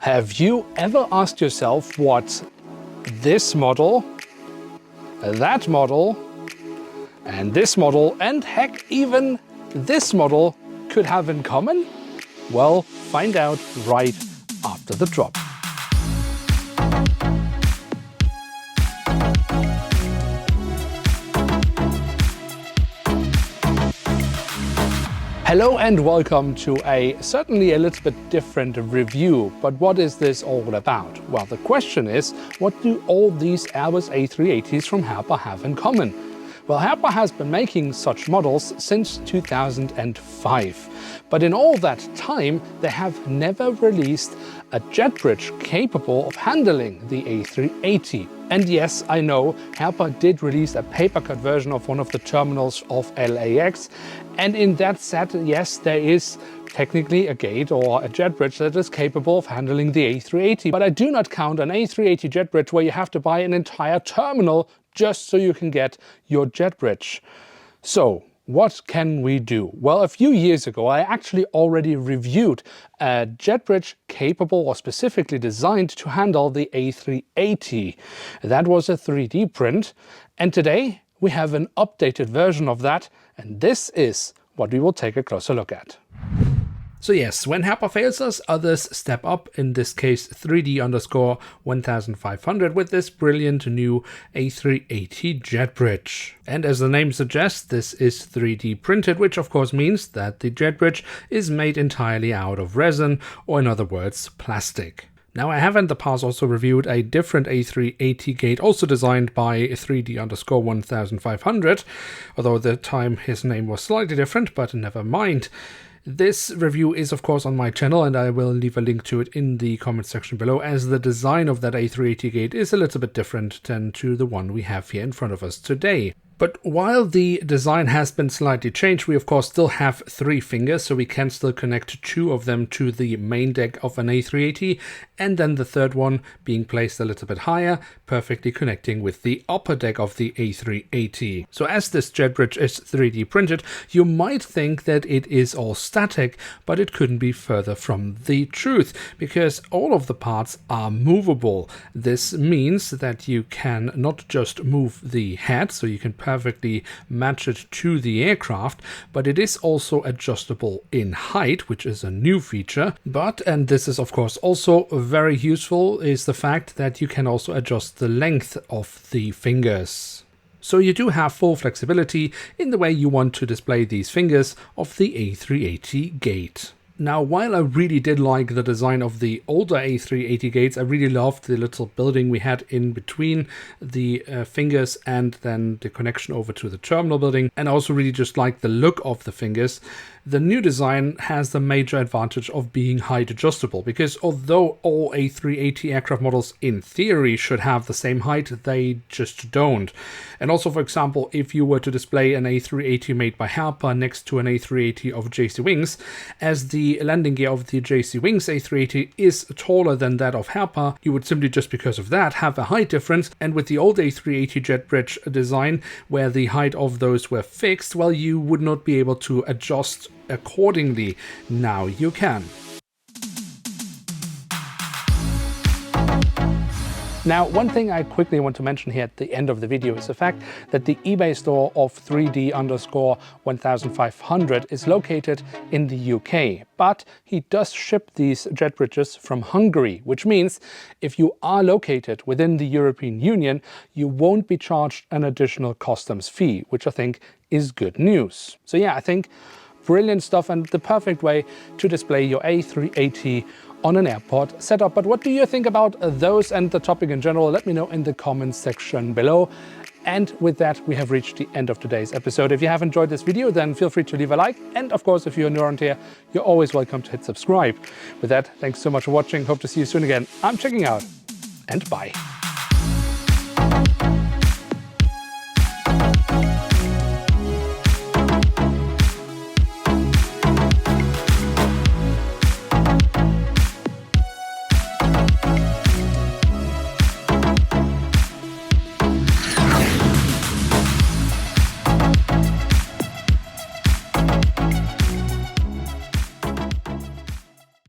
Have you ever asked yourself what this model, that model, and this model, and heck, even this model could have in common? Well, find out right after the drop. Hello and welcome to a certainly a little bit different review. But what is this all about? Well, the question is, what do all these Airbus A380s from Herpa have in common? Well, Herpa has been making such models since 2005. But in all that time, they have never released a jet bridge capable of handling the A380. And yes, I know, Herpa did release a paper-cut version of one of the terminals of LAX. And in that set, yes, there is technically a gate or a jet bridge that is capable of handling the A380. But I do not count an A380 jet bridge where you have to buy an entire terminal just so you can get your jet bridge. So, what can we do? Well, a few years ago, I actually already reviewed a jet bridge capable or specifically designed to handle the A380. That was a 3D print. And today we have an updated version of that. And this is what we will take a closer look at. So yes, when Herpa fails us, others step up, in this case 3D_1500 with this brilliant new A380 Jet Bridge. And as the name suggests, this is 3D printed, which of course means that the Jet Bridge is made entirely out of resin, or in other words, plastic. Now, I have in the past also reviewed a different A380 gate, also designed by 3D_1500, although at the time his name was slightly different, but never mind. This review is of course on my channel, and I will leave a link to it in the comment section below, as the design of that A380 gate is a little bit different than to the one we have here in front of us today. But while the design has been slightly changed, we of course still have 3 fingers, so we can still connect 2 of them to the main deck of an A380, and then the third one being placed a little bit higher, perfectly connecting with the upper deck of the A380. So as this jet bridge is 3D printed, you might think that it is all static, but it couldn't be further from the truth, because all of the parts are movable. This means that you can not just move the head, so you can perfectly match it to the aircraft, but it is also adjustable in height, which is a new feature. But, and this is of course also very useful, is the fact that you can also adjust the length of the fingers. So you do have full flexibility in the way you want to display these fingers of the A380 gate. Now, while I really did like the design of the older A380 gates, I really loved the little building we had in between the fingers and then the connection over to the terminal building, and I also really just like the look of the fingers. The new design has the major advantage of being height adjustable, because although all A380 aircraft models in theory should have the same height, they just don't. And also, for example, if you were to display an A380 made by Herpa next to an A380 of JC Wings, as the landing gear of the JC Wings A380 is taller than that of Herpa, you would simply, just because of that, have a height difference. And with the old A380 Jet Bridge design, where the height of those were fixed, well, you would not be able to adjust accordingly. Now you can. Now, one thing I quickly want to mention here at the end of the video is the fact that the eBay store of 3D_1500 is located in the UK, but he does ship these jet bridges from Hungary, which means if you are located within the European Union, you won't be charged an additional customs fee, which I think is good news. So yeah, I think brilliant stuff and the perfect way to display your A380 on an airport setup. But what do you think about those and the topic in general? Let me know in the comments section below. And with that, we have reached the end of today's episode. If you have enjoyed this video, then feel free to leave a like. And of course, if you're new around here, you're always welcome to hit subscribe. With that, thanks so much for watching. Hope to see you soon again. I'm checking out, and bye.